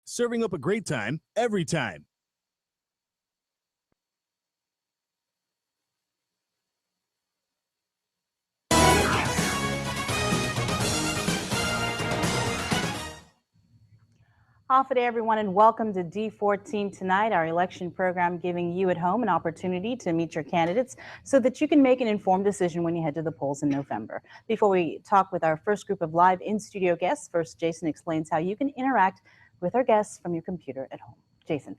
serving up a great time every time. Off day, everyone, and welcome to D14 Tonight, our election program giving you at home an opportunity to meet your candidates so that you can make an informed decision when you head to the polls in November. Before we talk with our first group of live in-studio guests, first Jason explains how you can interact with our guests from your computer at home. Jason.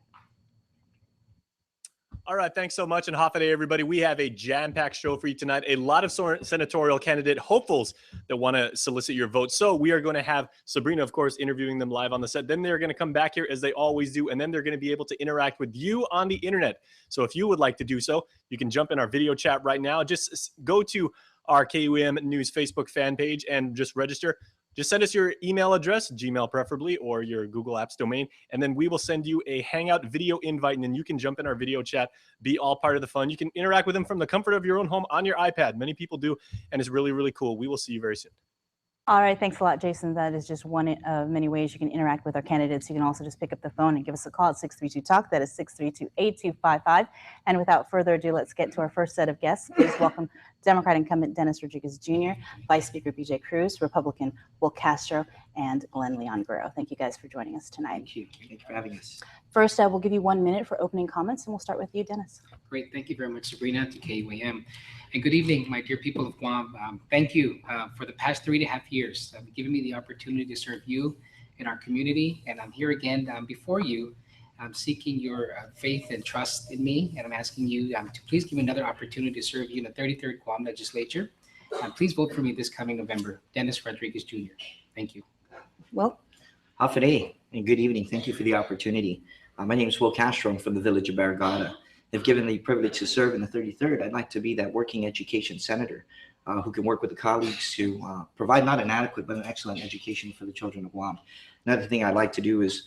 All right, thanks so much, and half a day, everybody. We have a jam-packed show for you tonight. A lot of senatorial candidate hopefuls that want to solicit your vote. So we are going to have Sabrina, of course, interviewing them live on the set. Then they're going to come back here as they always do, and then they're going to be able to interact with you on the internet. So if you would like to do so, you can jump in our video chat right now. Just go to our KUAM News Facebook fan page and just register. Just send us your email address, Gmail preferably, or your Google Apps domain, and then we will send you a Hangout video invite, and then you can jump in our video chat, be all part of the fun. You can interact with them from the comfort of your own home on your iPad. Many people do, and it's really, really cool. We will see you very soon. All right, thanks a lot, Jason. That is just one of many ways you can interact with our candidates. You can also just pick up the phone and give us a call at 632-TALK. That is 632-8255. And without further ado, let's get to our first set of guests. Please welcome Democrat incumbent Dennis Rodriguez Jr., Vice Speaker BJ Cruz, Republican Wil Castro, and Glenn Leon Guerrero. Thank you guys for joining us tonight. Thank you. Thank you for having us. First, we'll give you 1 minute for opening comments, and we'll start with you, Dennis. Great. Thank you very much, Sabrina, to KUAM. And good evening, my dear people of Guam. Thank you for the past 3.5 years. Giving me the opportunity to serve you in our community. And I'm here again before you. I'm seeking your faith and trust in me. And I'm asking you to please give me another opportunity to serve you in the 33rd Guam Legislature. Please vote for me this coming November. Dennis Rodriguez Jr. Thank you. Well, Hafa and good evening. Thank you for the opportunity. My name is Wil Castro. I'm from the village of Barragata. If given the privilege to serve in the 33rd, I'd like to be that working education senator who can work with the colleagues to provide not an adequate but an excellent education for the children of Guam. Another thing I'd like to do is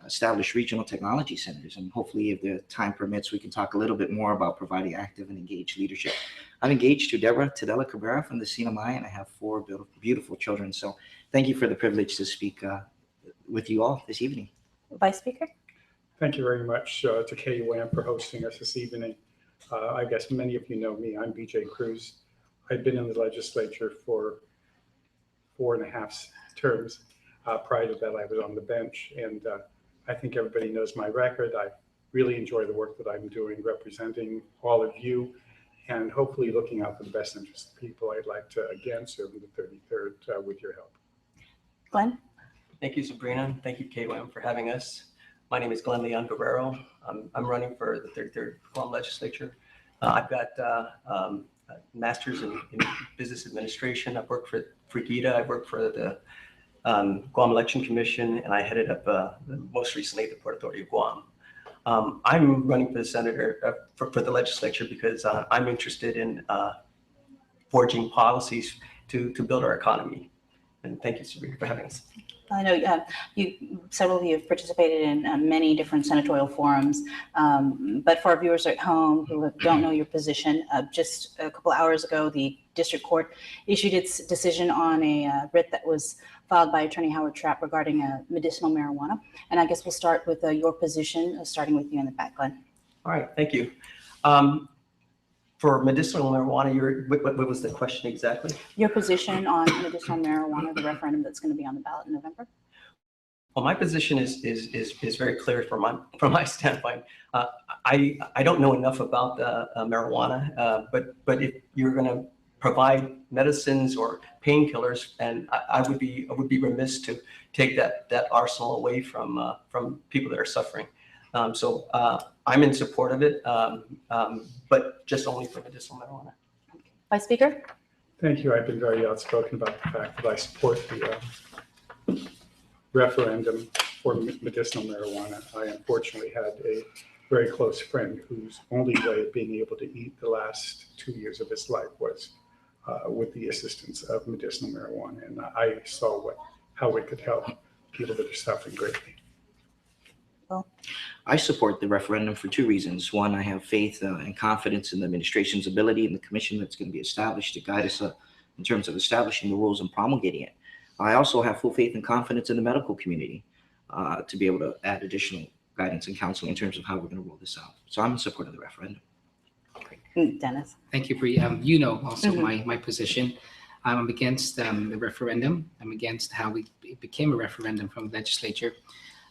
establish regional technology centers, and hopefully if the time permits, we can talk a little bit more about providing active and engaged leadership. I'm engaged to Deborah Tadella Cabrera from the Sinamai, and I have 4 beautiful children. So thank you for the privilege to speak with you all this evening. Vice Speaker. Thank you very much to KUAM for hosting us this evening. I guess many of you know me. I'm BJ Cruz. I've been in the legislature for 4.5 terms. Prior to that, I was on the bench, and I think everybody knows my record. I really enjoy the work that I'm doing, representing all of you, and hopefully looking out for the best interest of people. I'd like to again serve in the 33rd with your help. Glenn. Thank you, Sabrina. Thank you, KUAM, for having us. My name is Glenn Leon Guerrero. I'm running for the 33rd Guam Legislature. I've got a master's in business administration. I've worked for GITA. I've worked for the Guam Election Commission, and I headed up most recently the Port Authority of Guam. I'm running for the senator for the legislature because I'm interested in forging policies to build our economy. And thank you, Sabrina, for having us. I know several of you have participated in many different senatorial forums, but for our viewers at home who don't know your position, just a couple hours ago, the district court issued its decision on a writ that was filed by Attorney Howard Trapp regarding medicinal marijuana. And I guess we'll start with your position, starting with you in the back, Glenn. All right, thank you. For medicinal marijuana, what was the question exactly? Your position on medicinal marijuana, the referendum that's going to be on the ballot in November. Well, my position is very clear from my standpoint. I don't know enough about the marijuana, but if you're going to provide medicines or painkillers, and I would be remiss to take that arsenal away from people that are suffering. So I'm in support of it, but just only for medicinal marijuana. Vice Speaker. Thank you. I've been very outspoken about the fact that I support the referendum for medicinal marijuana. I unfortunately had a very close friend whose only way of being able to eat the last 2 years of his life was with the assistance of medicinal marijuana, and I saw how it could help people that are suffering greatly. Well, I support the referendum for 2 reasons. One, I have faith and confidence in the administration's ability and the commission that's going to be established to guide us in terms of establishing the rules and promulgating it. I also have full faith and confidence in the medical community. to be able to add additional guidance and counseling in terms of how we're going to roll this out. So I'm in support of the referendum. Dennis. Thank you, Bree. You know also Mhm. my position. I'm against the referendum. I'm against how it became a referendum from the legislature.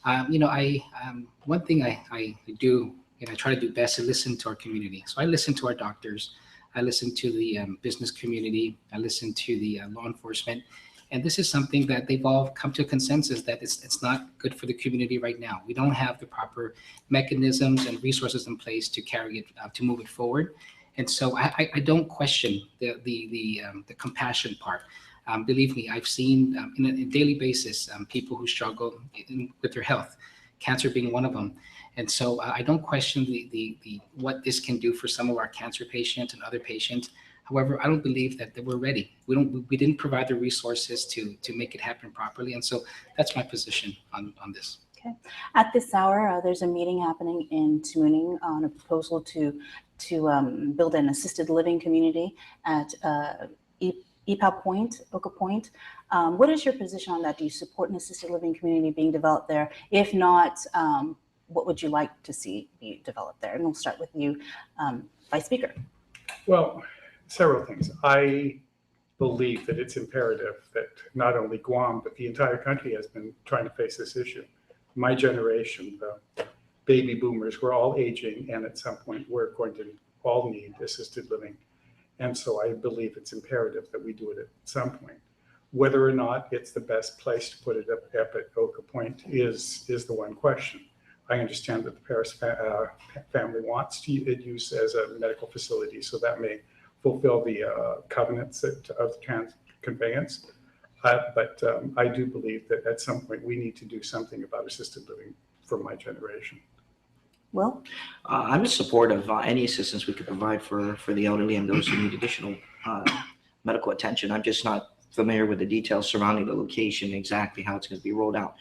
One thing I do, and I try to do best, is listen to our community. So I listen to our doctors. I listen to the business community. I listen to the law enforcement. And this is something that they've all come to a consensus that it's not good for the community right now. We don't have the proper mechanisms and resources in place to carry it, to move it forward. And so I don't question the compassion part. Believe me, I've seen on a daily basis people who struggle with their health, cancer being one of them. And so I don't question the what this can do for some of our cancer patients and other patients. However, I don't believe that we're ready. We didn't provide the resources to make it happen properly. And so that's my position on this. Okay. At this hour, there's a meeting happening in Tamuning on a proposal to build an assisted living community at EPAL Point, Oka Point. What is your position on that? Do you support an assisted living community being developed there? If not, what would you like to see be developed there? And we'll start with you, Vice Speaker. Well, several things. I believe that it's imperative that not only Guam, but the entire country has been trying to face this issue. My generation, the baby boomers, we're all aging, and at some point we're going to all need assisted living. And so I believe it's imperative that we do it at some point. Whether or not it's the best place to put it up at Oka Point is the one question. I understand that the Paris family wants to use as a medical facility, so that may fulfill the covenants of the conveyance. But I do believe that at some point we need to do something about assisted living for my generation. Will? I'm in support of any assistance we could provide for the elderly and those who need additional medical attention. I'm just not familiar with the details surrounding the location, exactly how it's going to be rolled out.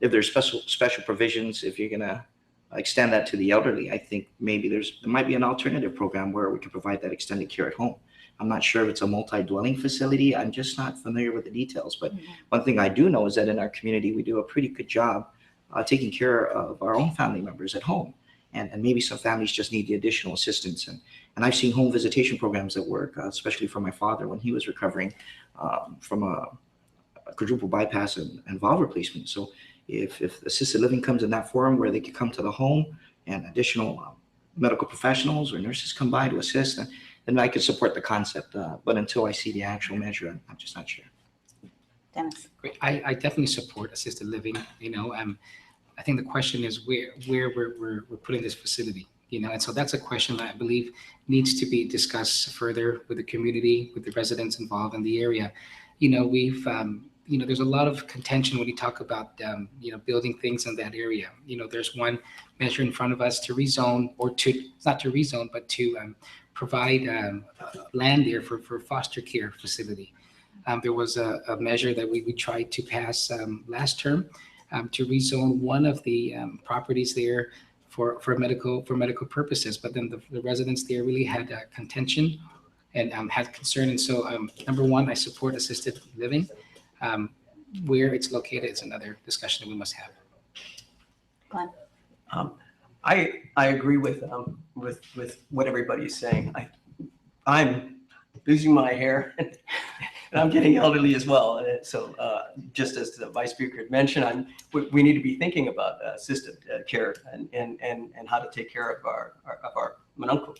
If there's special provisions, if you're going to extend that to the elderly, I think maybe there might be an alternative program where we could provide that extended care at home. I'm not sure if it's a multi-dwelling facility. I'm just not familiar with the details. But one thing I do know is that in our community, we do a pretty good job taking care of our own family members at home. And maybe some families just need the additional assistance. And I've seen home visitation programs that work, especially for my father when he was recovering from a quadruple bypass and valve replacement. So if assisted living comes in that forum where they could come to the home and additional medical professionals or nurses come by to assist, then I could support the concept. But until I see the actual measure, I'm just not sure. Dennis. Great. I definitely support assisted living. I think the question is where we're putting this facility. And so that's a question that I believe needs to be discussed further with the community, with the residents involved in the area. We've there's a lot of contention when you talk about building things in that area. There's one measure in front of us to rezone, or not to rezone, but to provide land there for foster care facility. There was a measure that we tried to pass last term to rezone one of the properties there for medical purposes, but then the residents there really had contention and had concern. And so number one, I support assisted living. Where it's located is another discussion that we must have. Glenn. I agree with what everybody's saying. I'm losing my hair and I'm getting elderly as well. So just as the Vice Speaker had mentioned, we need to be thinking about assisted care and how to take care of our manuncle.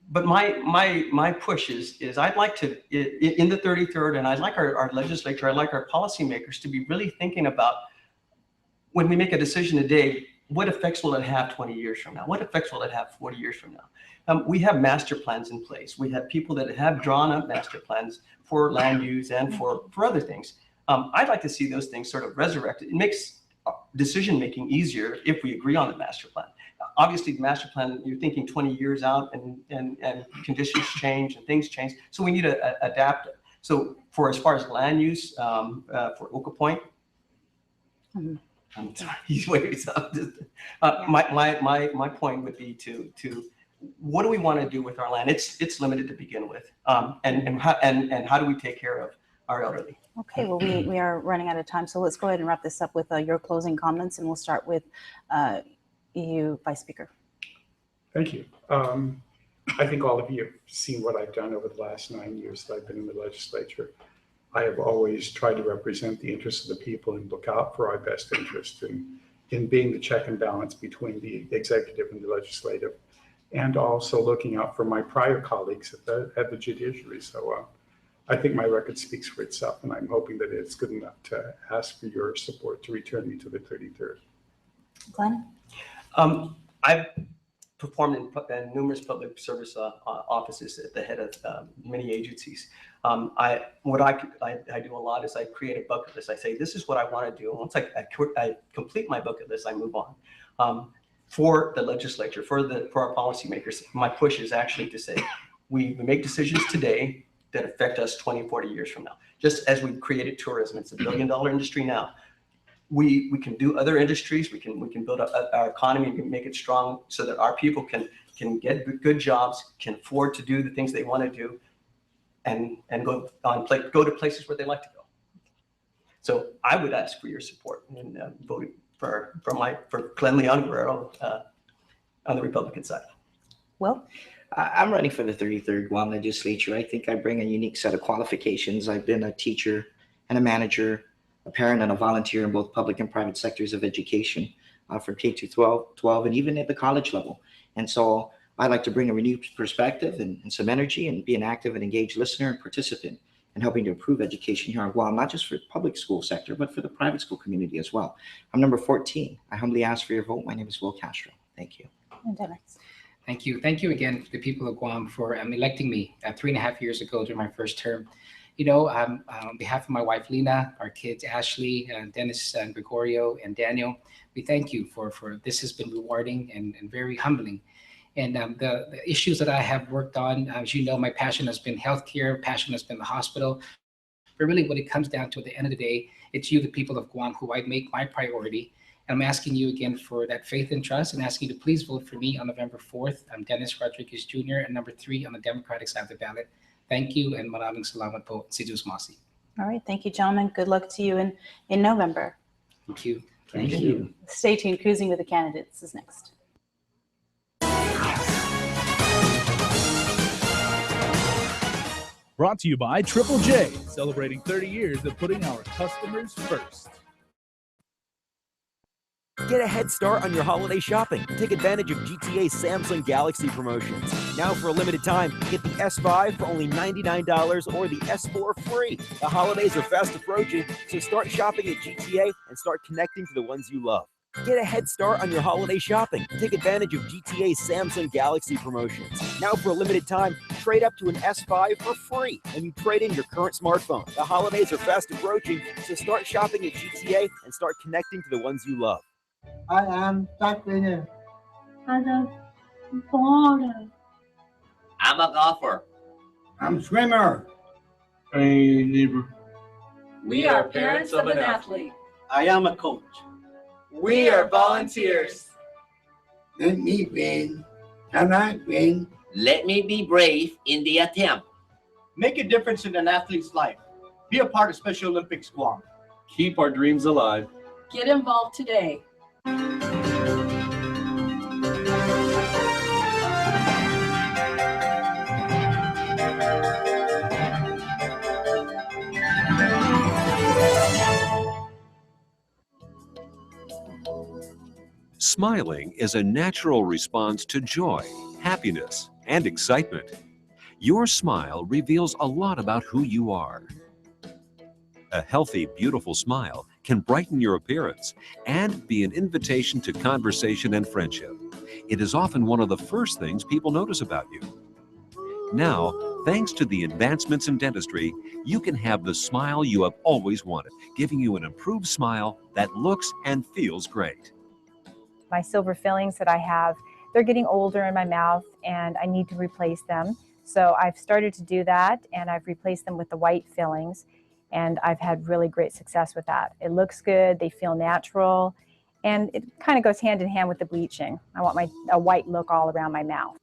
But my push is I'd like to, in the 33rd, and I'd like our legislature, I'd like our policymakers to be really thinking about, when we make a decision today, what effects will it have 20 years from now? What effects will it have 40 years from now? We have master plans in place. We have people that have drawn up master plans for land use and for other things. I'd like to see those things sort of resurrected. It makes decision-making easier if we agree on the master plan. Obviously, the master plan, you're thinking 20 years out and conditions change and things change. So we need to adapt it. So as far as land use for Oka Point, I'm sorry, he's waiting. My point would be to what do we want to do with our land? It's limited to begin with, and how do we take care our elderly. Okay, well, we are running out of time, so let's go ahead and wrap this up with your closing comments, and we'll start with you, Vice Speaker. Thank you. I think all of you have seen what I've done over the last 9 years that I've been in the legislature. I have always tried to represent the interests of the people and look out for our best interest in being the check and balance between the executive and the legislative, and also looking out for my prior colleagues at the judiciary. So I think my record speaks for itself, and I'm hoping that it's good enough to ask for your support to return me to the 33rd. Glenn? I've performed in numerous public service offices at the head of many agencies. What I do a lot is I create a bucket list. I say, this is what I want to do. And once I complete my bucket list, I move on. For the legislature, for our policymakers, my push is actually to say, we make decisions today that affect us 20, 40 years from now. Just as we've created tourism, it's $1 billion industry now. We can do other industries. We can build up our economy and make it strong so that our people can get good jobs, can afford to do the things they want to do, and go to places where they like to go. So I would ask for your support in voting for Glenn Leon Guerrero on the Republican side. Will? I'm running for the 33rd Guam legislature. I think I bring a unique set of qualifications. I've been a teacher and a manager, a parent and a volunteer in both public and private sectors of education from K to 12, and even at the college level. And so I like to bring a renewed perspective and some energy and be an active and engaged listener and participant in helping to improve education here on Guam, not just for the public school sector, but for the private school community as well. I'm number 14. I humbly ask for your vote. My name is Wil Castro. Thank you. And Dennis. Thank you. Thank you again to the people of Guam for electing me 3.5 years ago during my first term. You know, on behalf of my wife, Lena, our kids, Ashley, Dennis, Gregorio, and Daniel, we thank you for this has been rewarding and very humbling. And the issues that I have worked on, as you know, my passion has been healthcare, passion has been the hospital. But really what it comes down to at the end of the day, it's you, the people of Guam, who I make my priority. And I'm asking you again for that faith and trust and asking you to please vote for me on November 4th. I'm Dennis Rodriguez Jr. and number 3 on the Democratic side of the ballot. Thank you and maraming salamat po. Si Diyos Masi. All right, thank you, gentlemen. Good luck to you in November. Thank you. Thank you. Stay tuned. Cruising with the Candidates is next. Brought to you by Triple J, celebrating 30 years of putting our customers first. Get a head start on your holiday shopping. Take advantage of GTA's Samsung Galaxy promotions. Now for a limited time, get the S5 for only $99 or the S4 free. The holidays are fast approaching, so start shopping at GTA and start connecting to the ones you love. Get a head start on your holiday shopping. Take advantage of GTA's Samsung Galaxy promotions. Now for a limited time, trade up to an S5 for free when you trade in your current smartphone. The holidays are fast approaching, so start shopping at GTA and start connecting to the ones you love. I am track winner. I'm a baller. I'm a golfer. I'm swimmer. Hey, neighbor. We are parents of an athlete. I am a coach. We are volunteers. Let me win. Can I win? Let me be brave in the attempt. Make a difference in an athlete's life. Be a part of Special Olympics Guam. Keep our dreams alive. Get involved today. Smiling is a natural response to joy, happiness, and excitement. Your smile reveals a lot about who you are. A healthy, beautiful smile can brighten your appearance and be an invitation to conversation and friendship. It is often one of the first things people notice about you. Now, thanks to the advancements in dentistry, you can have the smile you have always wanted, giving you an improved smile that looks and feels great. My silver fillings that I have, they're getting older in my mouth and I need to replace them. So I've started to do that and I've replaced them with the white fillings and I've had really great success with that. It looks good, they feel natural, and it kind of goes hand in hand with the bleaching. I want a white look all around my mouth.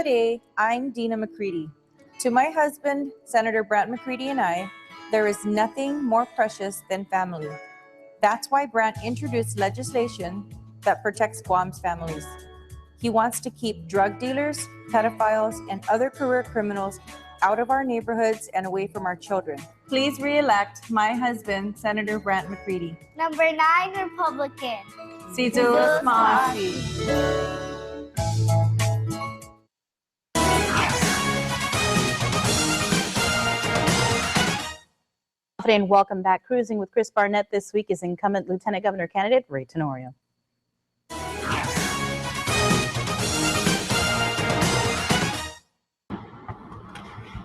Day, I'm Dina McCready. To my husband, Senator Brant McCready, and I, there is nothing more precious than family. That's why Brant introduced legislation that protects Guam's families. He wants to keep drug dealers, pedophiles, and other career criminals out of our neighborhoods and away from our children. Please re-elect my husband, Senator Brant McCready. Number 9, Republican. Si Diyos maasi. And welcome back. Cruising with Chris Barnett this week is incumbent Lieutenant Governor candidate Ray Tenorio.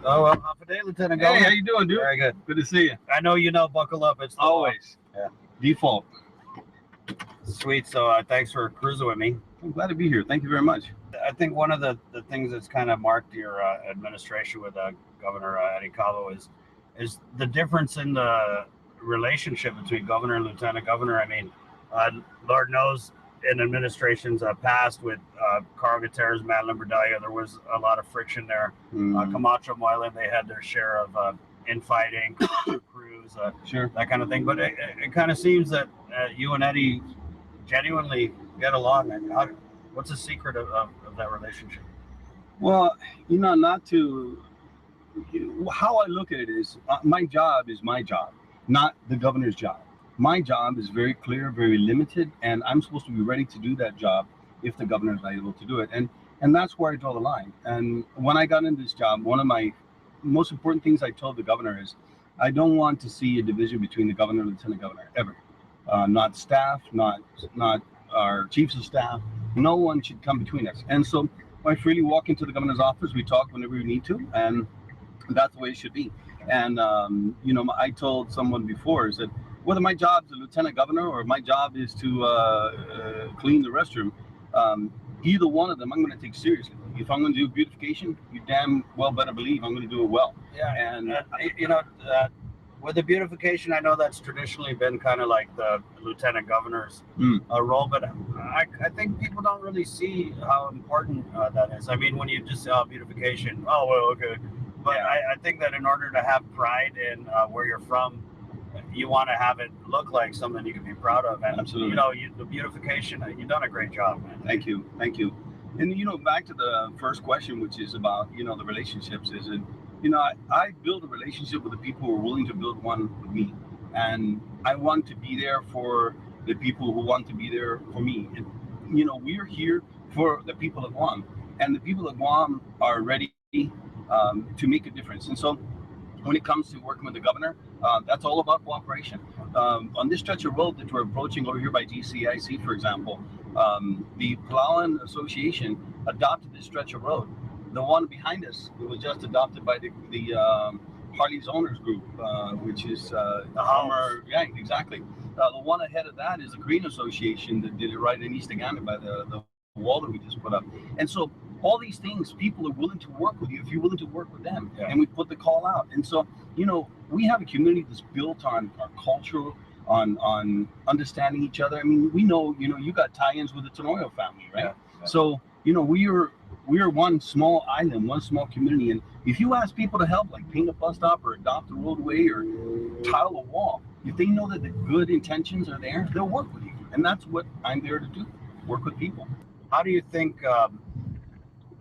Oh, well, half a day, Lieutenant Governor. Hey, how you doing, dude? Very good. Good to see you. I know you know, buckle up. It's Always. Yeah. Default. Sweet. So thanks for cruising with me. I'm glad to be here. Thank you very much. I think one of the things that's kind of marked your administration with Governor Eddie Cabo is the difference in the relationship between governor and lieutenant governor. I mean, Lord knows in administrations past with Carl Gutierrez, Madeline Berdaya, there was a lot of friction there. Camacho, Moylan, they had their share of infighting, Cruz, sure, that kind of thing. But it kind of seems that you and Eddie genuinely get along. What's the secret of that relationship? Well, not to... How I look at it is my job is my job, not the governor's job. My job is very clear, very limited, and I'm supposed to be ready to do that job if the governor is not able to do it. And that's where I draw the line. And when I got into this job, one of my most important things I told the governor is I don't want to see a division between the governor and lieutenant governor, ever. Not staff, not our chiefs of staff. No one should come between us. And so I freely walk into the governor's office. We talk whenever we need to, and that's the way it should be. And I told someone before, is that whether my job is a lieutenant governor or my job is to clean the restroom, either one of them I'm going to take seriously. If I'm going to do beautification, you damn well better believe I'm going to do it well. Yeah, and with the beautification, I know that's traditionally been kind of like the lieutenant governor's role, but I think people don't really see how important that is. I mean, when you just say beautification, oh, well, okay. But yeah. I think that in order to have pride in where you're from, you want to have it look like something you can be proud of. And, absolutely. The beautification, you've done a great job, man. Thank you. Thank you. And, back to the first question, which is about, the relationships, is that, I build a relationship with the people who are willing to build one with me. And I want to be there for the people who want to be there for me. And, we're here for the people of Guam. And the people of Guam are ready to make a difference. And so when it comes to working with the governor, that's all about cooperation. On this stretch of road that we're approaching over here by GCIC, for example, the Palawan Association adopted this stretch of road. The one behind us, it was just adopted by the Harley's Owners Group, which is the Hummer. Yeah, exactly. The one ahead of that is the Korean Association that did it right in East Agana by the wall that we just put up. And so all these things, people are willing to work with you if you're willing to work with them. Yeah. And we put the call out. And so, we have a community that's built on our culture, on understanding each other. I mean, we know, you got tie-ins with the Tenorio family, right? Yeah. So, we are one small island, one small community. And if you ask people to help, like paint a bus stop or adopt a roadway or tile a wall, if they know that the good intentions are there, they'll work with you. And that's what I'm there to do, work with people. How do you think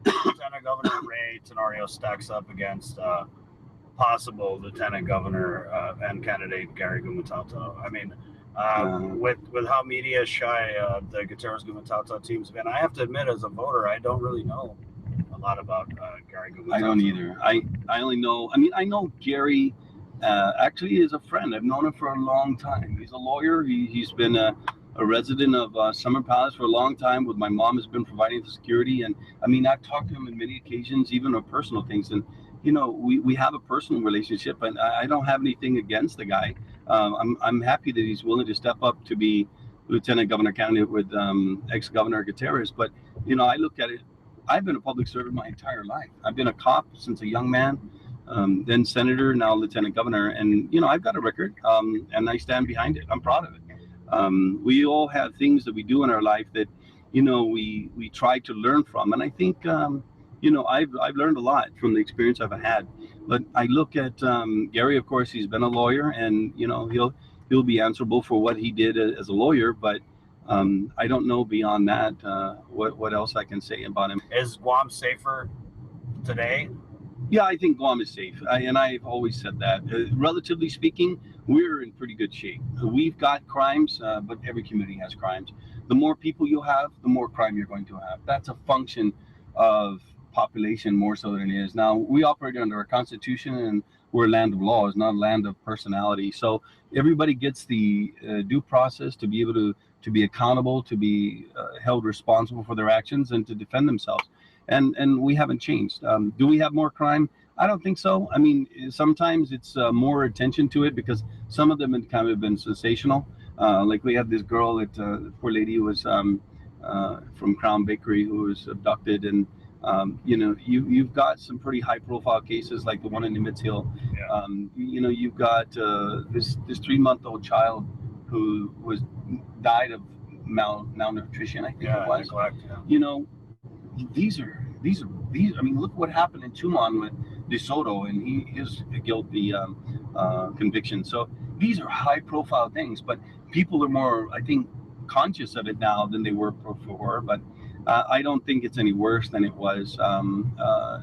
Lieutenant Governor Ray Tenorio stacks up against possible Lieutenant Governor and candidate Gary Gumatauta? I mean, with how media shy the Gutierrez Gumatauta team's been, I have to admit, as a voter, I don't really know a lot about Gary Gumatauta. I don't either. I only know. I know Gary. Actually, is a friend. I've known him for a long time. He's a lawyer. He's been a resident of Summer Palace for a long time. With my mom has been providing the security, and I've talked to him on many occasions, even on personal things. And we have a personal relationship, and I don't have anything against the guy. I'm happy that he's willing to step up to be Lieutenant Governor candidate with ex-Governor Gutierrez. But I look at it. I've been a public servant my entire life. I've been a cop since a young man, then senator, now Lieutenant Governor, and I've got a record, and I stand behind it. I'm proud of it. We all have things that we do in our life that we try to learn from, and I think I've learned a lot from the experience I've had. But I look at Gary, of course, he's been a lawyer, and he'll be answerable for what he did as a lawyer. But I don't know beyond that what else I can say about him. Is Guam safer today? Yeah, I think Guam is safe, and I've always said that. Relatively speaking, we're in pretty good shape. We've got crimes, but every community has crimes. The more people you have, the more crime you're going to have. That's a function of population more so than it is. Now, we operate under a constitution, and we're a land of laws, not a land of personality. So everybody gets the due process to be able to be accountable, to be held responsible for their actions, and to defend themselves. And we haven't changed. Do we have more crime? I don't think so. I mean, sometimes it's more attention to it because some of them have kind of been sensational. Like we had this girl, the poor lady who was from Crown Bakery who was abducted, and you've got some pretty high-profile cases like the one in Nimitz Hill. Yeah. You've got this 3-month-old child who died of malnutrition. I think it was. Neglect, yeah. These are. I mean, look what happened in Tumon with DeSoto, and his guilty conviction. So these are high-profile things, but people are more, I think, conscious of it now than they were before. But I don't think it's any worse than it was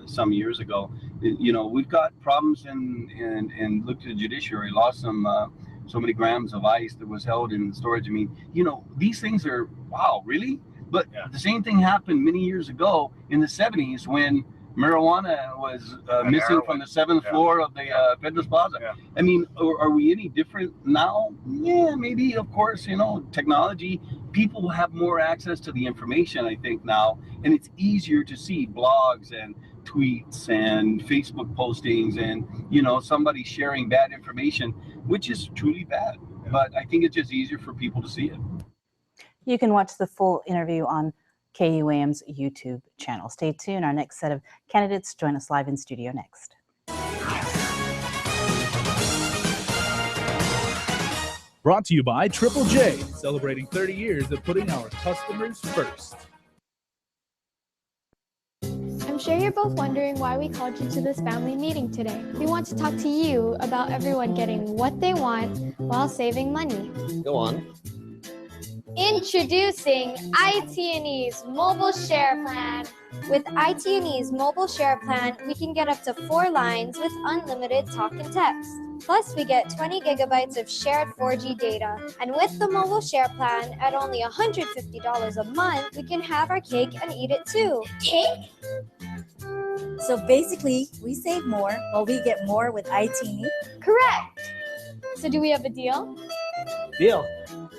some years ago. We've got problems and look to the judiciary, lost so many grams of ice that was held in storage. I mean, these things are, wow, really? But the same thing happened many years ago in the 70s when marijuana was missing from the 7th floor of the Pedro's Plaza. Yeah. I mean, are we any different now? Yeah, maybe, of course, technology, people have more access to the information, I think, now, and it's easier to see blogs and tweets and Facebook postings and, somebody sharing bad information, which is truly bad. Yeah. But I think it's just easier for people to see it. You can watch the full interview on KUAM's YouTube channel. Stay tuned. Our next set of candidates join us live in studio next. Brought to you by Triple J, celebrating 30 years of putting our customers first. I'm sure you're both wondering why we called you to this family meeting today. We want to talk to you about everyone getting what they want while saving money. Go on. Introducing IT&E's Mobile Share Plan. With IT&E's Mobile Share Plan, we can get up to 4 lines with unlimited talk and text. Plus, we get 20 gigabytes of shared 4G data. And with the Mobile Share Plan, at only $150 a month, we can have our cake and eat it too. Cake? So basically, we save more while we get more with IT&E? Correct. So do we have a deal? Deal.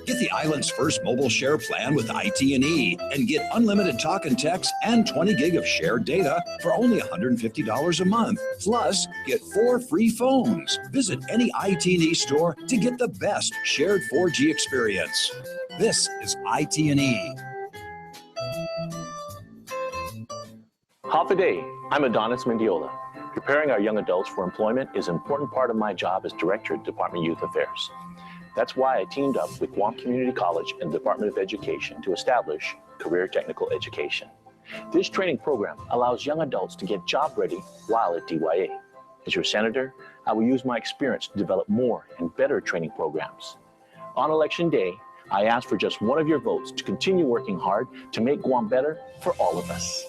Get the island's first mobile share plan with IT&E and get unlimited talk and text and 20 gig of shared data for only $150 a month. Plus, get 4 free phones. Visit any IT&E store to get the best shared 4G experience. This is IT&E. Half a day, I'm Adonis Mendiola. Preparing our young adults for employment is an important part of my job as Director of Department of Youth Affairs. That's why I teamed up with Guam Community College and the Department of Education to establish Career Technical Education. This training program allows young adults to get job ready while at DYA. As your senator, I will use my experience to develop more and better training programs. On Election Day, I ask for just one of your votes to continue working hard to make Guam better for all of us.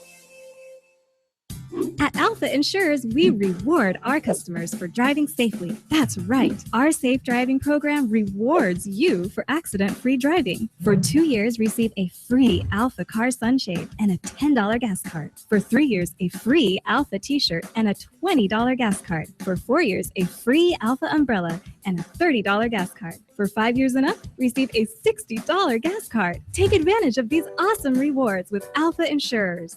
At Alpha Insurers, we reward our customers for driving safely. That's right. Our safe driving program rewards you for accident-free driving. For 2 years, receive a free Alpha car sunshade and a $10 gas card. For 3 years, a free Alpha t-shirt and a $20 gas card. For 4 years, a free Alpha umbrella and a $30 gas card. For 5 years and up, receive a $60 gas card. Take advantage of these awesome rewards with Alpha Insurers.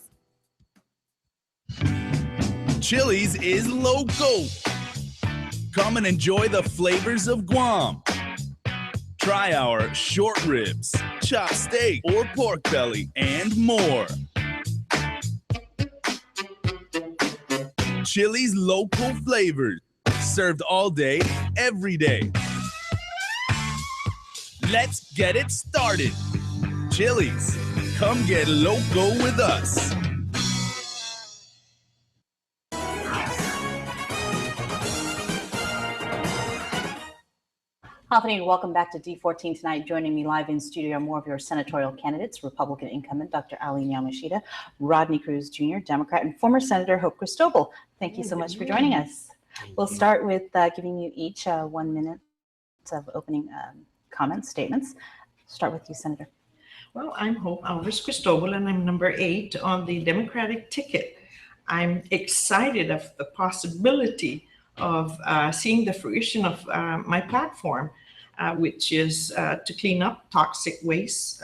Chili's is local. Come and enjoy the flavors of Guam. Try our short ribs, chopped steak, or pork belly, and more. Chili's local flavors, served all day, every day. Let's get it started. Chili's, come get local with us. Afternoon, welcome back to D14 Tonight. Joining me live in studio are more of your senatorial candidates: Republican incumbent Dr. Aline Yamashita, Rodney Cruz Jr., Democrat, and former Senator Hope Cristobal. Thank you so much for joining us. We'll start with giving you each 1 minute of opening comments, statements. Start with you, Senator. Well, I'm Hope Alvarez Cristobal, and I'm number 8 on the Democratic ticket. I'm excited of the possibility of seeing the fruition of my platform, which is to clean up toxic waste,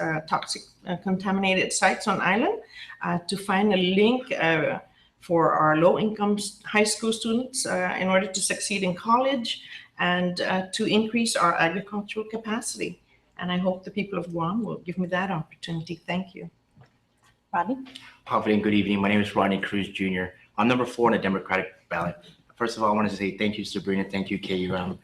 contaminated sites on island, to find a link for our low-income high school students in order to succeed in college, and to increase our agricultural capacity. And I hope the people of Guam will give me that opportunity. Thank you. Rodney? Confident, good evening. My name is Rodney Cruz Jr. I'm number 4 on the Democratic ballot. First of all, I wanted to say thank you, Sabrina. Thank you, KUM.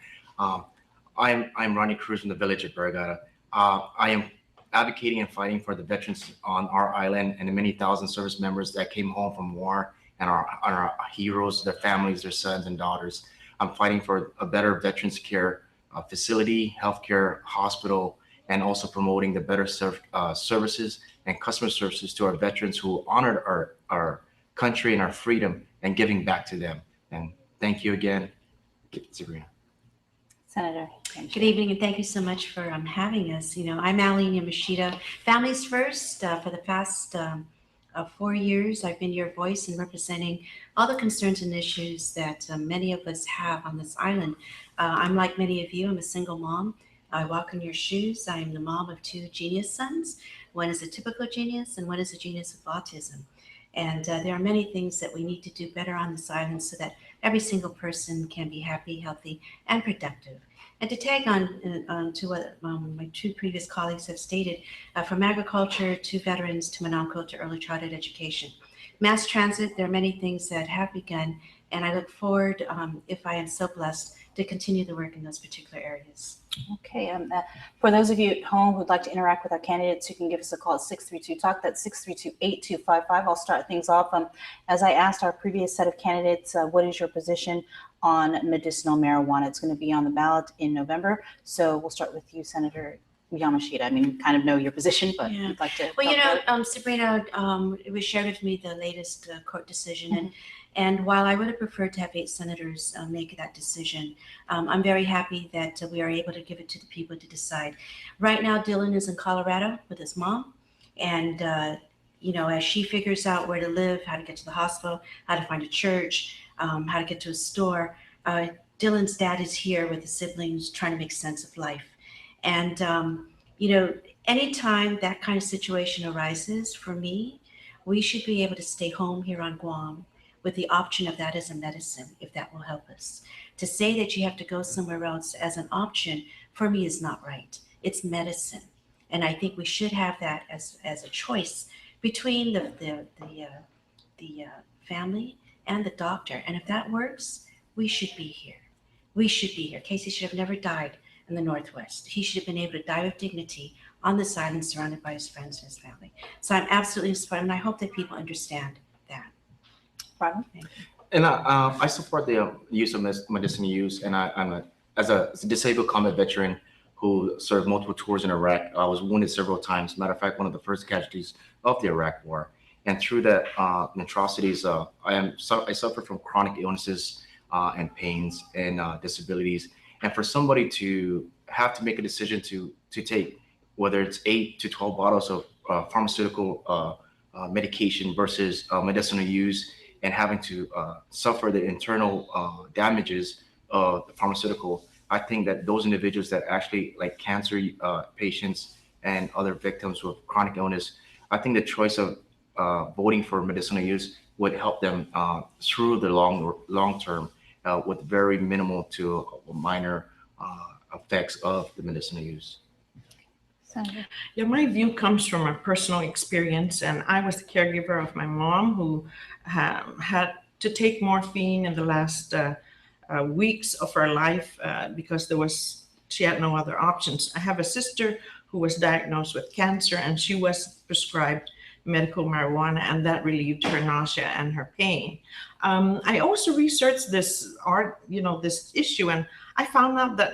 I'm Rodney Cruz from the village of Barragata. I am advocating and fighting for the veterans on our island and the many thousand service members that came home from war, and our heroes, their families, their sons and daughters. I'm fighting for a better veterans care facility, healthcare, hospital, and also promoting the better services and customer services to our veterans who honored our country and our freedom, and giving back to them. And thank you again, Sabrina. Senator. Good evening, and thank you so much for having us. I'm Aline Yamashita. Families First. For the past 4 years, I've been your voice in representing all the concerns and issues that many of us have on this island. I'm like many of you. I'm a single mom. I walk in your shoes. I am the mom of 2 genius sons. One is a typical genius, and one is a genius with autism. And there are many things that we need to do better on this island so that every single person can be happy, healthy, and productive. And to tag on to what my 2 previous colleagues have stated, from agriculture to veterans to Manamco to early childhood education. Mass transit, there are many things that have begun, and I look forward, if I am so blessed, to continue the work in those particular areas. Okay, for those of you at home who'd like to interact with our candidates, you can give us a call at 632-TALK. That's 632-8255. I'll start things off. As I asked our previous set of candidates, what is your position on medicinal marijuana? It's going to be on the ballot in November. So we'll start with you, Senator Yamashita. I mean, kind of know your position, but Yeah. you'd like to. Well, Sabrina, it was shared with me the latest court decision, and while I would have preferred to have 8 senators make that decision, I'm very happy that we are able to give it to the people to decide. Right now, Dylan is in Colorado with his mom, and as she figures out where to live, how to get to the hospital, how to find a church, how to get to a store, Dylan's dad is here with the siblings trying to make sense of life. And, anytime that kind of situation arises, for me, we should be able to stay home here on Guam with the option of that as a medicine, if that will help us. To say that you have to go somewhere else as an option, for me, is not right. It's medicine. And I think we should have that as a choice between the family and the doctor. And if that works, we should be here. We should be here. Casey should have never died in the Northwest. He should have been able to die with dignity on this island, surrounded by his friends and his family. So I'm absolutely supportive, and I hope that people understand that. Ron? And I support the use of medicinal use, and as a disabled combat veteran who served multiple tours in Iraq, I was wounded several times. Matter of fact, one of the first casualties of the Iraq War. And through that atrocities, I suffer from chronic illnesses and pains and disabilities. And for somebody to have to make a decision to take, whether it's 8 to 12 bottles of pharmaceutical medication versus medicinal use, and having to suffer the internal damages of the pharmaceutical, I think that those individuals that actually, like cancer patients and other victims with chronic illness, I think the choice of voting for medicinal use would help them through the long term with very minimal to minor effects of the medicinal use. Yeah, my view comes from a personal experience, and I was the caregiver of my mom who had to take morphine in the last weeks of her life because she had no other options. I have a sister who was diagnosed with cancer, and she was prescribed medical marijuana, and that relieved her nausea and her pain. I also researched this issue, and I found out that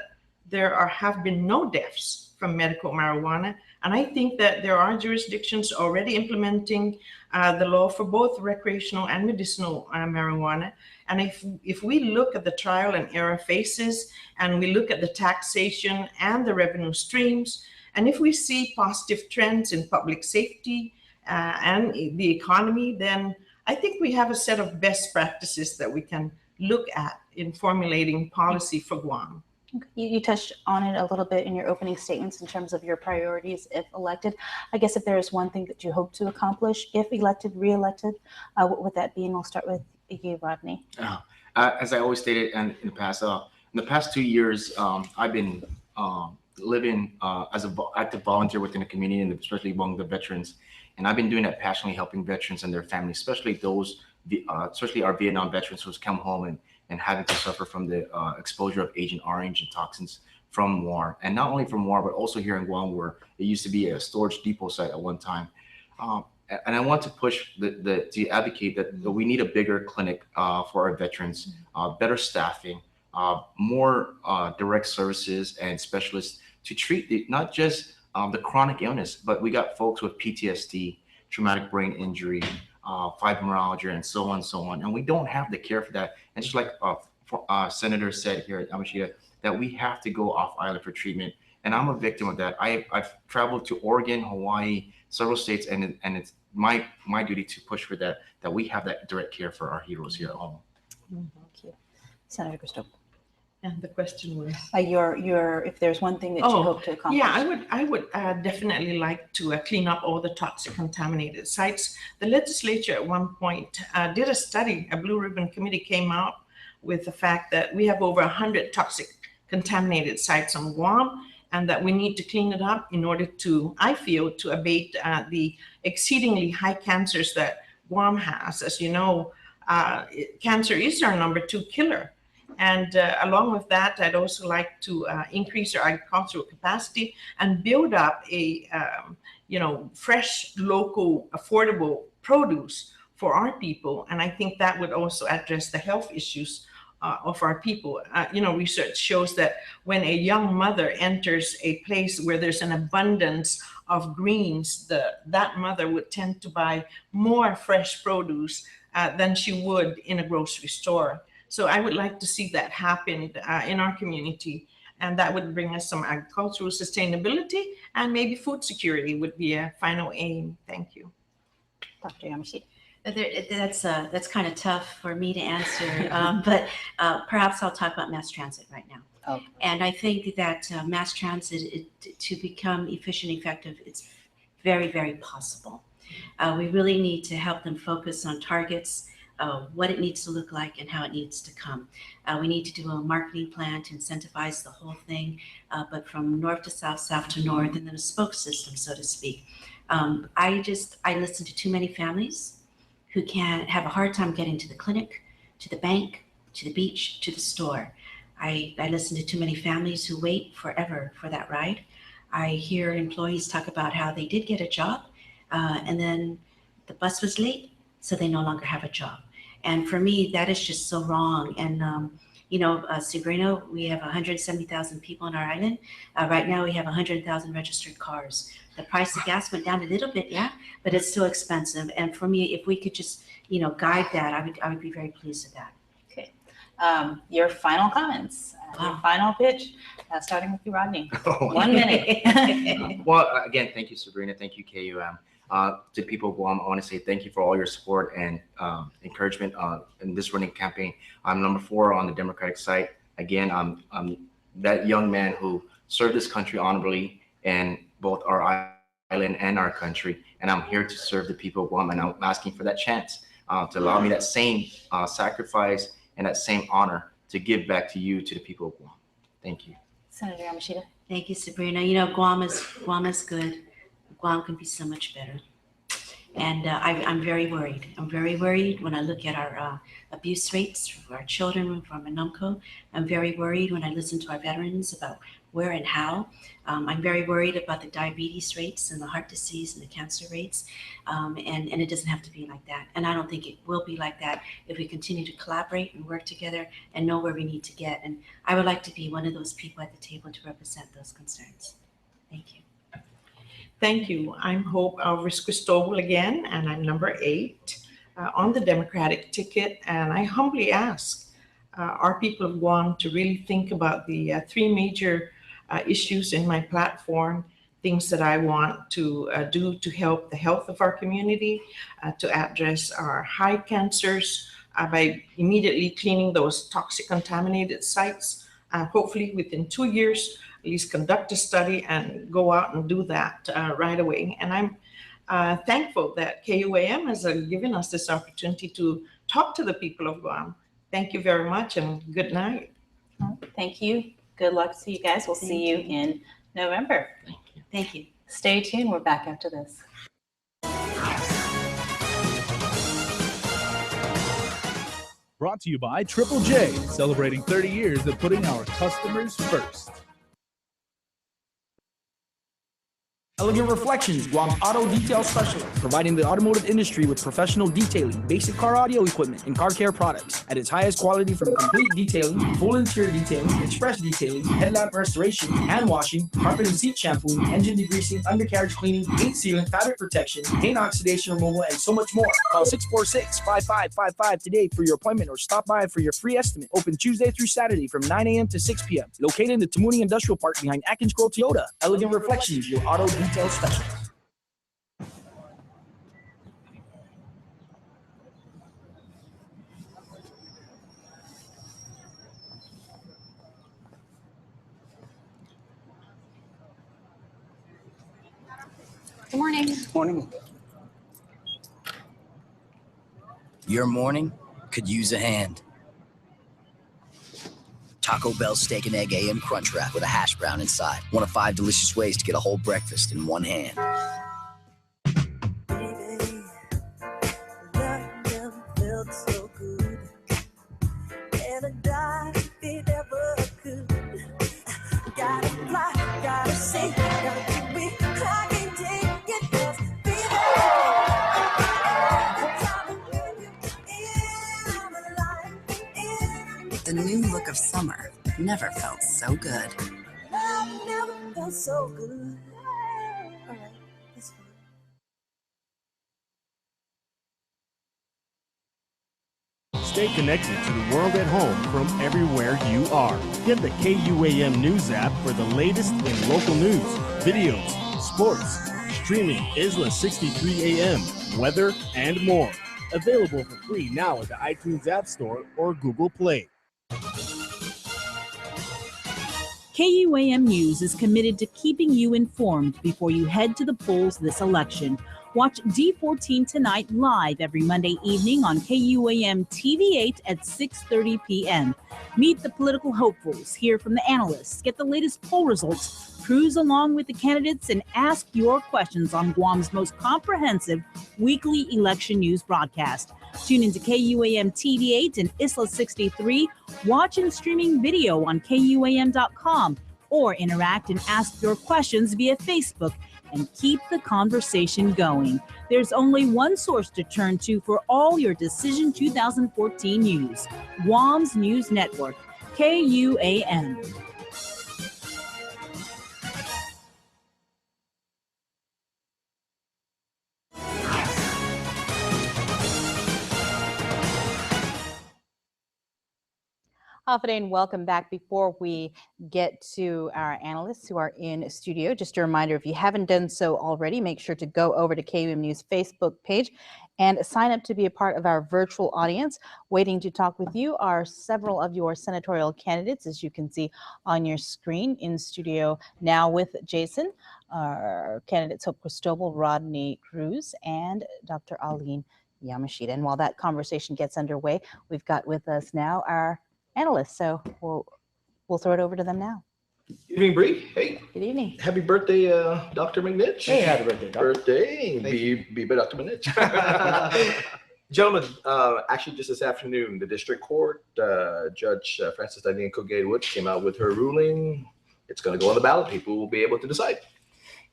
have been no deaths from medical marijuana. And I think that there are jurisdictions already implementing the law for both recreational and medicinal marijuana. And if we look at the trial and error phases, and we look at the taxation and the revenue streams, and if we see positive trends in public safety and the economy, then I think we have a set of best practices that we can look at in formulating policy for Guam. You touched on it a little bit in your opening statements in terms of your priorities if elected. I guess if there is one thing that you hope to accomplish if elected, re-elected, what would that be? And we'll start with you, Rodney. As I always stated in the past 2 years, I've been living as an active volunteer within the community, and especially among the veterans. And I've been doing that passionately, helping veterans and their families, especially those, especially our Vietnam veterans who's come home and having to suffer from the exposure of Agent Orange and toxins from war. And not only from war, but also here in Guam, where it used to be a storage depot site at one time. And I want to push to advocate that we need a bigger clinic for our veterans, better staffing, more direct services and specialists to treat not just the chronic illness, but we got folks with PTSD, traumatic brain injury, fibromyalgia, and so on. And we don't have the care for that. And just like Senator said here at Yamashita, that we have to go off island for treatment. And I'm a victim of that. I've traveled to Oregon, Hawaii, several states, and it's my duty to push for that we have that direct care for our heroes here at home. Thank you. Senator Cristobal. And the question was your if there's one thing that you hope to accomplish. Yeah, I would definitely like to clean up all the toxic contaminated sites. The legislature at one point did a study. A Blue Ribbon Committee came out with the fact that we have over 100 toxic contaminated sites on Guam, and that we need to clean it up in order to, I feel, to abate the exceedingly high cancers that Guam has. As you know, cancer is our #2 killer. And along with that, I'd also like to increase our agricultural capacity and build up a, fresh, local, affordable produce for our people. And I think that would also address the health issues of our people. Research shows that when a young mother enters a place where there's an abundance of greens, that mother would tend to buy more fresh produce than she would in a grocery store. So I would like to see that happen in our community, and that would bring us some agricultural sustainability, and maybe food security would be a final aim. Thank you. Dr. Yamashita. That's kind of tough for me to answer, but perhaps I'll talk about mass transit right now. Okay. And I think that mass transit, to become efficient, effective, it's very, very possible. We really need to help them focus on targets, what it needs to look like and how it needs to come. We need to do a marketing plan to incentivize the whole thing, but from north to south, south to north, and then a spoke system, so to speak. I listen to too many families who can have a hard time getting to the clinic, to the bank, to the beach, to the store. I listen to too many families who wait forever for that ride. I hear employees talk about how they did get a job, and then the bus was late, so they no longer have a job. And for me, that is just so wrong. And, Sabrina, we have 170,000 people on our island. Right now, we have 100,000 registered cars. The price of gas went down a little bit, yeah, but it's still expensive. And for me, if we could just, guide that, I would be very pleased with that. Okay. Your final comments, your final pitch, starting with you, Rodney. 1 minute. Well, again, thank you, Sabrina. Thank you, KUM. To people of Guam, I want to say thank you for all your support and encouragement in this running campaign. I'm #4 on the Democratic site. Again, I'm that young man who served this country honorably in both our island and our country, and I'm here to serve the people of Guam, and I'm asking for that chance to allow me that same sacrifice and that same honor to give back to you, to the people of Guam. Thank you. Senator Yamashita. Thank you, Sabrina. Guam is good. Guam can be so much better. And I'm very worried. I'm very worried when I look at our abuse rates for our children from Anumco. I'm very worried when I listen to our veterans about where and how. I'm very worried about the diabetes rates and the heart disease and the cancer rates. And it doesn't have to be like that. And I don't think it will be like that if we continue to collaborate and work together and know where we need to get. And I would like to be one of those people at the table to represent those concerns. Thank you. Thank you. I'm Hope Alvarez Cristobal again, and I'm number 8 on the Democratic ticket. And I humbly ask our people of Guam to really think about the 3 major issues in my platform, things that I want to do to help the health of our community, to address our high cancers by immediately cleaning those toxic contaminated sites. Hopefully within 2 years, at least conduct a study and go out and do that right away. And I'm thankful that KUAM has given us this opportunity to talk to the people of Guam. Thank you very much and good night. Thank you. Good luck to you guys. We'll see you in November. Thank you. Thank you. Stay tuned. We're back after this. Brought to you by Triple J, celebrating 30 years of putting our customers first. Elegant Reflections, Guam's auto detail specialist, providing the automotive industry with professional detailing, basic car audio equipment, and car care products at its highest quality, from complete detailing, full interior detailing, express detailing, headlamp restoration, hand washing, carpet and seat shampooing, engine degreasing, undercarriage cleaning, paint sealing, fabric protection, paint oxidation removal, and so much more. Call 646-5555 today for your appointment or stop by for your free estimate. Open Tuesday through Saturday from 9 a.m. to 6 p.m. Located in the Tamuni Industrial Park behind Atkins Grove Toyota. Elegant Reflections, your auto detail specialist. Good morning. Morning. Your morning could use a hand. Taco Bell Steak and Egg AM Crunch Wrap with a hash brown inside. One of 5 delicious ways to get a whole breakfast in one hand. Felt so good, and I died if it ever could. Gotta fly, gotta see, gotta keep me. I can't take it, just The new look of summer never felt so good. Love never felt so good. All right, that's fine. Stay connected to the world at home from everywhere you are. Get the KUAM News app for the latest in local news, videos, sports, streaming Isla 63 AM, weather, and more. Available for free now at the iTunes App Store or Google Play. KUAM News is committed to keeping you informed before you head to the polls this election. Watch D14 Tonight live every Monday evening on KUAM TV8 at 6:30 p.m. Meet the political hopefuls, hear from the analysts, get the latest poll results, cruise along with the candidates, and ask your questions on Guam's most comprehensive weekly election news broadcast. Tune into KUAM TV8 and Isla 63. Watch and streaming video on KUAM.com or interact and ask your questions via Facebook and keep the conversation going. There's only one source to turn to for all your Decision 2014 news, Guam's News Network, KUAM. Hafide, and welcome back. Before we get to our analysts who are in studio, just a reminder, if you haven't done so already, make sure to go over to KUAM News Facebook page and sign up to be a part of our virtual audience. Waiting to talk with you are several of your senatorial candidates, as you can see on your screen. In studio now with Jason, our candidates Hope Cristobal, Rodney Cruz, and Dr. Aline Yamashita. And while that conversation gets underway, we've got with us now our analysts, so we'll throw it over to them now. Good evening, Bree. Hey. Good evening. Happy birthday, Dr. McNitch. Hey, happy birthday, Doc. Birthday. Thank Be by Dr. McNitch. Gentlemen, actually just this afternoon, the district court, Judge Frances Diane Colgate-Wood came out with her ruling. It's going to go on the ballot. People will be able to decide.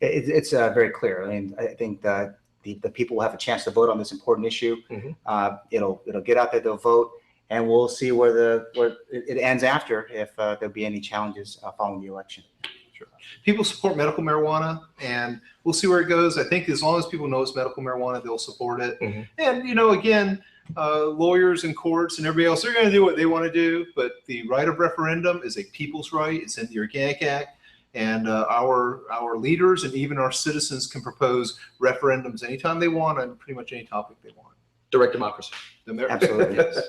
It's very clear. I mean, I think that the people will have a chance to vote on this important issue. It'll get out there, they'll vote, and we'll see where it ends after, if there'll be any challenges following the election. Sure. People support medical marijuana, and we'll see where it goes. I think as long as people know it's medical marijuana, they'll support it. And again, lawyers and courts and everybody else, they're going to do what they want to do. But the right of referendum is a people's right. It's in the Organic Act. And our leaders and even our citizens can propose referendums anytime they want on pretty much any topic they want. Direct democracy. Absolutely, yes.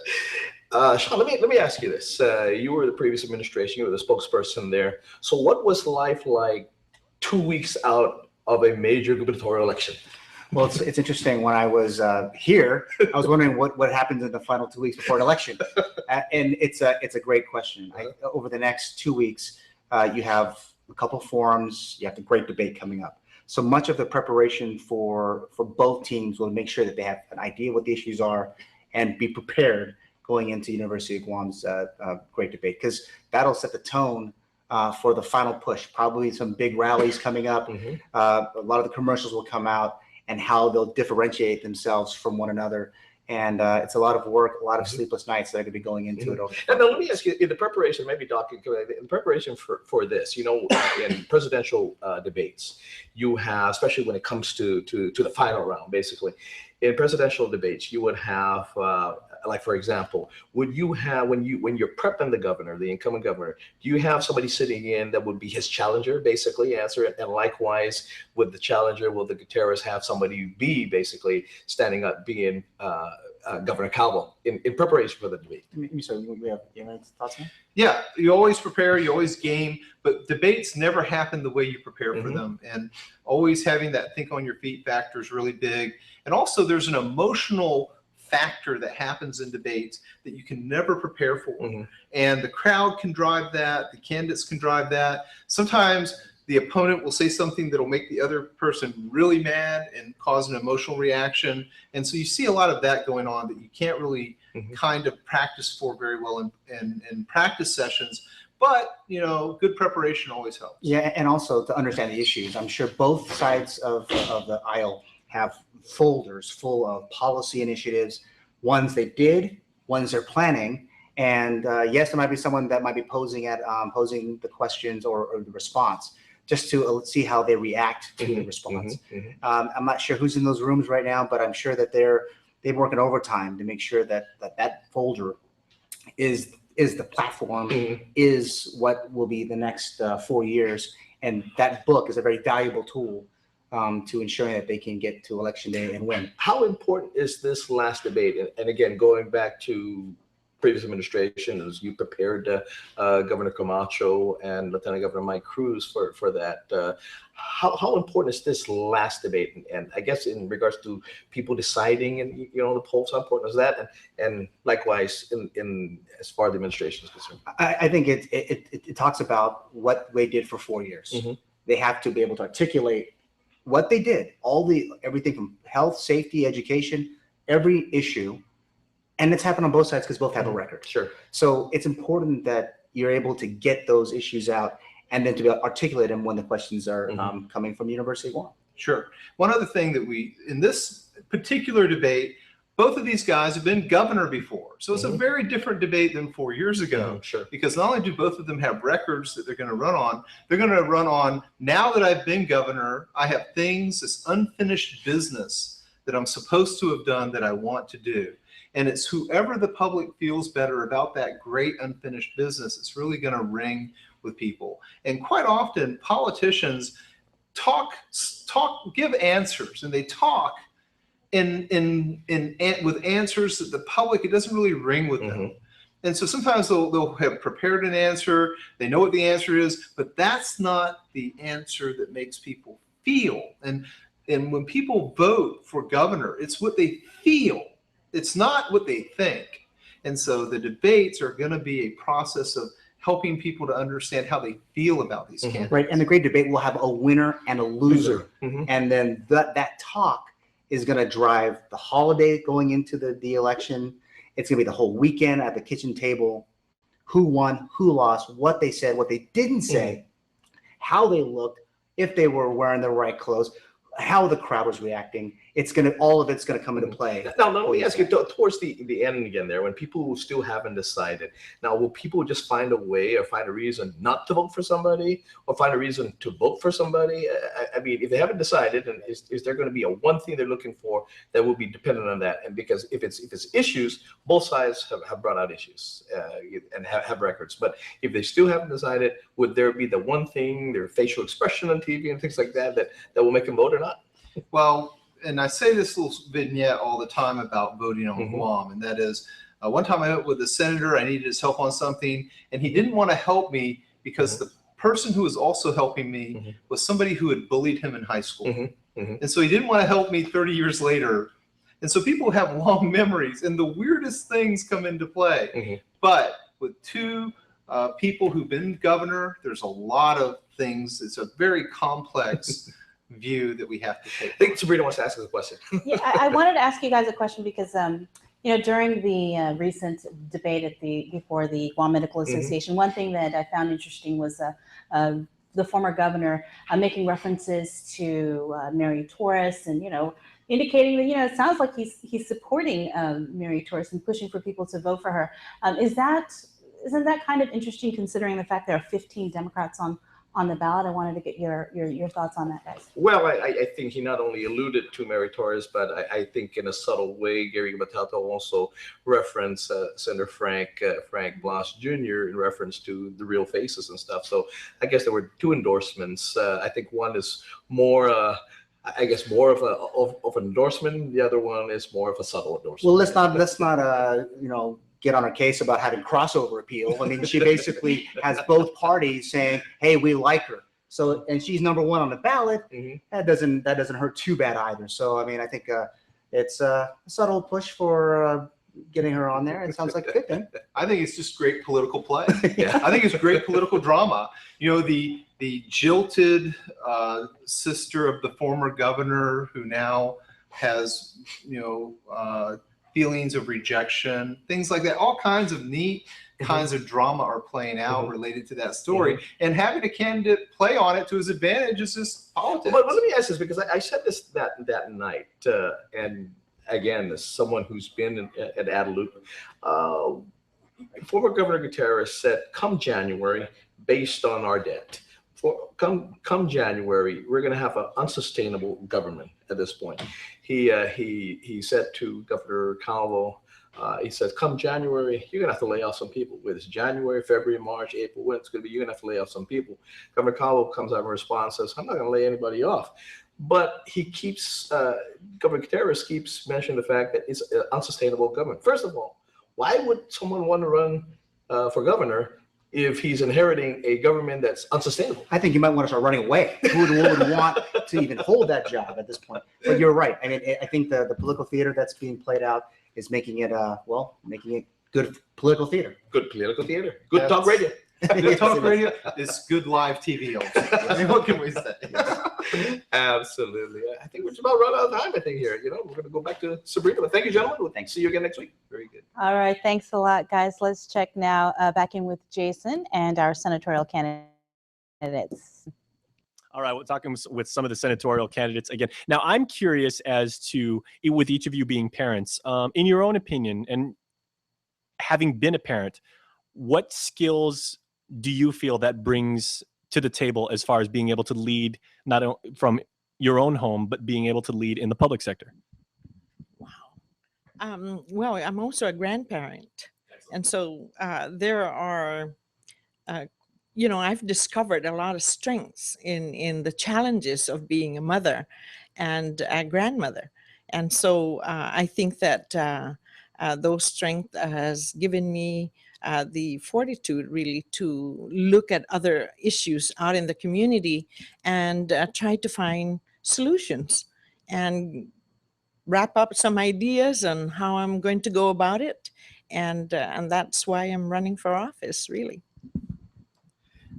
Sean, let me ask you this. You were the previous administration. You were the spokesperson there. So what was life like 2 weeks out of a major gubernatorial election? Well, it's interesting. When I was here, I was wondering what happens in the final 2 weeks before an election. And it's a great question. Over the next 2 weeks, you have a couple forums, you have the great debate coming up. So much of the preparation for both teams will make sure that they have an idea what the issues are and be prepared going into University of Guam's great debate, because that'll set the tone for the final push. Probably some big rallies coming up. A lot of the commercials will come out and how they'll differentiate themselves from one another. And it's a lot of work, a lot of sleepless nights that are going to be going into it. And now let me ask you, in the preparation, maybe Doc, in preparation for this, in presidential debates, you have, especially when it comes to the final round, basically, in presidential debates, you would have, like for example, would you have when you're prepping the governor, the incumbent governor, do you have somebody sitting in that would be his challenger, basically answer it, and likewise with the challenger, will the Gutierrez have somebody be basically standing up, being Governor Calvo in preparation for the debate? So you have any thoughts on that? Yeah, you always prepare, you always game, but debates never happen the way you prepare for them. And always having that think on your feet factor is really big. And also there's an emotional factor that happens in debates that you can never prepare for. And the crowd can drive that, the candidates can drive that. Sometimes the opponent will say something that'll make the other person really mad and cause an emotional reaction. And so you see a lot of that going on that you can't really kind of practice for very well in practice sessions. But, good preparation always helps. Yeah, and also to understand the issues. I'm sure both sides of the aisle have folders full of policy initiatives, ones they did, ones they're planning. And yes, there might be someone that might be posing the questions or the response, just to see how they react to the response. I'm not sure who's in those rooms right now, but I'm sure that they're working overtime to make sure that folder is the platform, is what will be the next 4 years. And that book is a very valuable tool to ensuring that they can get to election day and win. How important is this last debate? And again, going back to previous administration, as you prepared Governor Camacho and Lieutenant Governor Mike Cruz for that, how important is this last debate? And I guess in regards to people deciding, and the polls, how important is that? And likewise, in as far as the administration is concerned, I think it talks about what they did for 4 years. They have to be able to articulate what they did, everything from health, safety, education, every issue. And it's happened on both sides because both have a record. Sure. So it's important that you're able to get those issues out and then to be able to articulate them when the questions are coming from the University of Guam. Sure. One other thing that in this particular debate, both of these guys have been governor before. So it's a very different debate than 4 years ago. Sure. Because not only do both of them have records that they're going to run on, they're going to run on, now that I've been governor, I have things, this unfinished business that I'm supposed to have done that I want to do. And it's whoever the public feels better about that great unfinished business, it's really going to ring with people. And quite often politicians give answers, and they talk with answers that the public, it doesn't really ring with them. And so sometimes they'll have prepared an answer, they know what the answer is, but that's not the answer that makes people feel. And when people vote for governor, it's what they feel. It's not what they think. And so the debates are going to be a process of helping people to understand how they feel about these candidates. Right, and the great debate will have a winner and a loser, Mhm. and then that talk is going to drive the holiday going into the election. It's going to be the whole weekend at the kitchen table, who won, who lost, what they said, what they didn't say, how they looked, if they were wearing the right clothes, how the crowd was reacting. All of it's going to come into play. Now, let me ask you, towards the end again there, when people still haven't decided, now will people just find a way or find a reason not to vote for somebody or find a reason to vote for somebody? I mean, if they haven't decided, then is there going to be a one thing they're looking for that will be dependent on that? And because if it's issues, both sides have brought out issues and have records. But if they still haven't decided, would there be the one thing, their facial expression on TV and things like that will make them vote or not? Well, and I say this little vignette all the time about voting on Guam, and that is, one time I met with a senator, I needed his help on something, and he didn't want to help me because the person who was also helping me was somebody who had bullied him in high school. And so he didn't want to help me 30 years later. And so people have long memories, and the weirdest things come into play. But with two people who've been governor, there's a lot of things. It's a very complex view that we have to take. I think Sabrina wants to ask us a question. Yeah, I wanted to ask you guys a question because, during the recent debate before the Guam Medical Association, one thing that I found interesting was the former governor making references to Mary Torres and, indicating that, it sounds like he's supporting Mary Torres and pushing for people to vote for her. Isn't that kind of interesting considering the fact there are 15 Democrats on the ballot? I wanted to get your thoughts on that, guys. Well, I think he not only alluded to Mary Torres, but I think in a subtle way, Gary Batata also referenced Senator Frank Blas Jr. in reference to the real faces and stuff. So I guess there were two endorsements. I think one is more, more of an endorsement. The other one is more of a subtle endorsement. Well, let's not get on her case about having crossover appeal. I mean, she basically has both parties saying, "Hey, we like her." So, and she's number one on the ballot. That doesn't hurt too bad either. So, I mean, I think it's a subtle push for getting her on there. It sounds like a good thing. I think it's just great political play. I think it's great political drama. The jilted sister of the former governor who now has, feelings of rejection, things like that. All kinds of neat kinds of drama are playing out related to that story. And having a candidate play on it to his advantage is just politics. But let me ask this, because I said this that night, and again, as someone who's been at Adelup, former Governor Gutierrez said, come January, based on our debt, come January, we're going to have an unsustainable government at this point. He said to Governor Calvo, he says, come January, you're going to have to lay off some people. Whether it's January, February, March, April, when it's going to be, you're going to have to lay off some people. Governor Calvo comes out in response, says, I'm not going to lay anybody off. But he keeps, Governor Gutierrez keeps mentioning the fact that it's an unsustainable government. First of all, why would someone want to run for governor if he's inheriting a government that's unsustainable? I think you might want to start running away. Who would want to even hold that job at this point? But you're right. I mean, I think the political theater that's being played out is making it good political theater. Good political theater. Good talk radio. Good talk radio is good live TV also. I mean, what can we say? Absolutely. I think we're just about run out of time, I think, here. We're going to go back to Sabrina. But thank you, gentlemen. We'll see you again next week. Very good. All right. Thanks a lot, guys. Let's check now back in with Jason and our senatorial candidates. All right, we're talking with some of the senatorial candidates again. Now, I'm curious as to, with each of you being parents, in your own opinion, and having been a parent, what skills do you feel that brings to the table as far as being able to lead, not only from your own home, but being able to lead in the public sector? Well, I'm also a grandparent. And so there are, I've discovered a lot of strengths in the challenges of being a mother and a grandmother. And so I think that those strengths has given me the fortitude really to look at other issues out in the community and try to find solutions and wrap up some ideas on how I'm going to go about it. And that's why I'm running for office, really.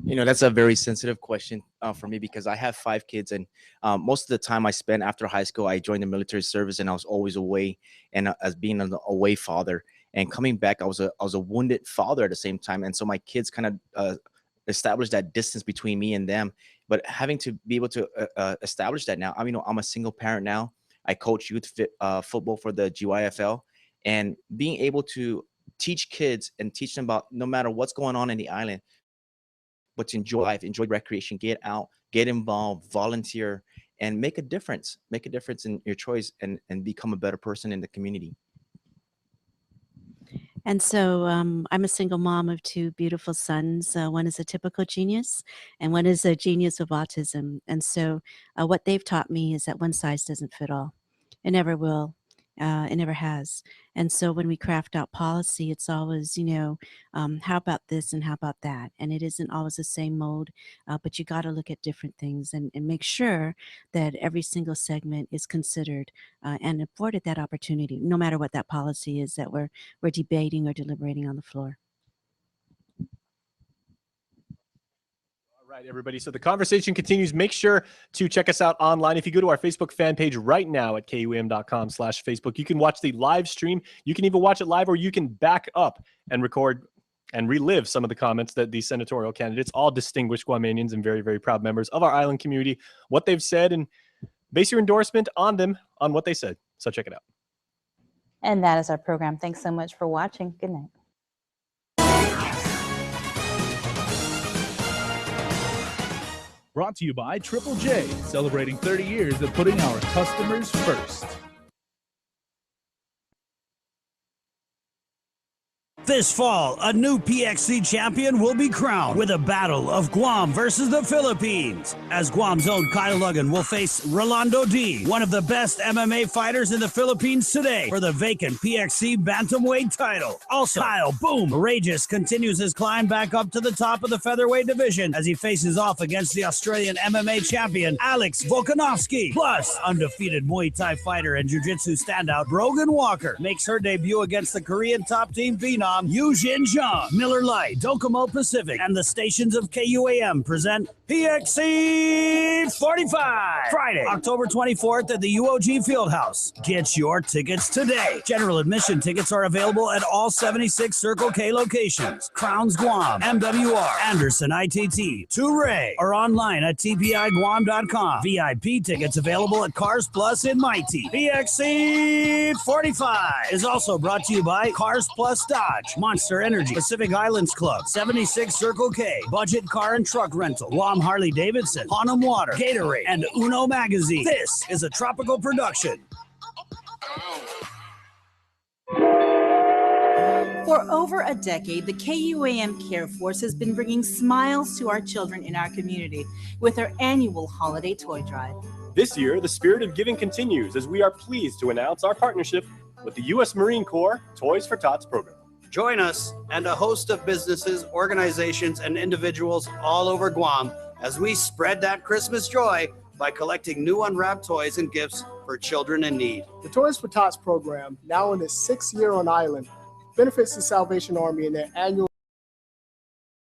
You know, that's a very sensitive question for me because I have 5 kids, and most of the time I spent after high school, I joined the military service, and I was always away, and as being an away father, and coming back, I was a wounded father at the same time, and so my kids kind of established that distance between me and them. But having to be able to establish that now, I mean, I'm a single parent now. I coach youth football for the GYFL, and being able to teach kids and teach them about no matter what's going on in the island, but to enjoy life, enjoy recreation, get out, get involved, volunteer, and make a difference in your choice and become a better person in the community. And so I'm a single mom of 2 beautiful sons. One is a typical genius and one is a genius with autism. And so what they've taught me is that one size doesn't fit all. It never will. It never has. And so when we craft out policy, it's always, how about this and how about that? And it isn't always the same mode, but you got to look at different things and make sure that every single segment is considered and afforded that opportunity, no matter what that policy is that we're debating or deliberating on the floor. Right, everybody. So the conversation continues. Make sure to check us out online. If you go to our Facebook fan page right now at KUAM.com/Facebook, you can watch the live stream. You can even watch it live, or you can back up and record and relive some of the comments that the senatorial candidates, all distinguished Guamanians and very, very proud members of our island community, what they've said, and base your endorsement on them, on what they said. So check it out. And that is our program. Thanks so much for watching. Good night. Brought to you by Triple J, celebrating 30 years of putting our customers first. This fall, a new PXC champion will be crowned with a battle of Guam versus the Philippines, as Guam's own Kyle Logan will face Rolando D, one of the best MMA fighters in the Philippines today, for the vacant PXC bantamweight title. Also, Kyle Boom Regis continues his climb back up to the top of the featherweight division as he faces off against the Australian MMA champion Alex Volkanovski. Plus, undefeated Muay Thai fighter and Jiu-Jitsu standout Brogan Walker makes her debut against the Korean top team phenom Yu Jin Jung. Miller Lite, Docomo Pacific, and the stations of KUAM present PXC 45. Friday, October 24th at the UOG Fieldhouse. Get your tickets today. General admission tickets are available at all 76 Circle K locations. Crowns Guam, MWR, Anderson ITT, Touray, or online at tpiguam.com. VIP tickets available at Cars Plus in Mighty. PXC 45 is also brought to you by Cars Plus Dodge, Monster Energy, Pacific Islands Club, 76 Circle K, Budget Car and Truck Rental, Guam Harley Davidson, Honum Water, Gatorade, and Uno Magazine. This is a Tropical production. For over a decade, the KUAM Care Force has been bringing smiles to our children in our community with our annual holiday toy drive. This year, the spirit of giving continues as we are pleased to announce our partnership with the U.S. Marine Corps Toys for Tots program. Join us and a host of businesses, organizations, and individuals all over Guam as we spread that Christmas joy by collecting new unwrapped toys and gifts for children in need. The Toys for Tots program, now in its 6th year on island, benefits the Salvation Army in their annual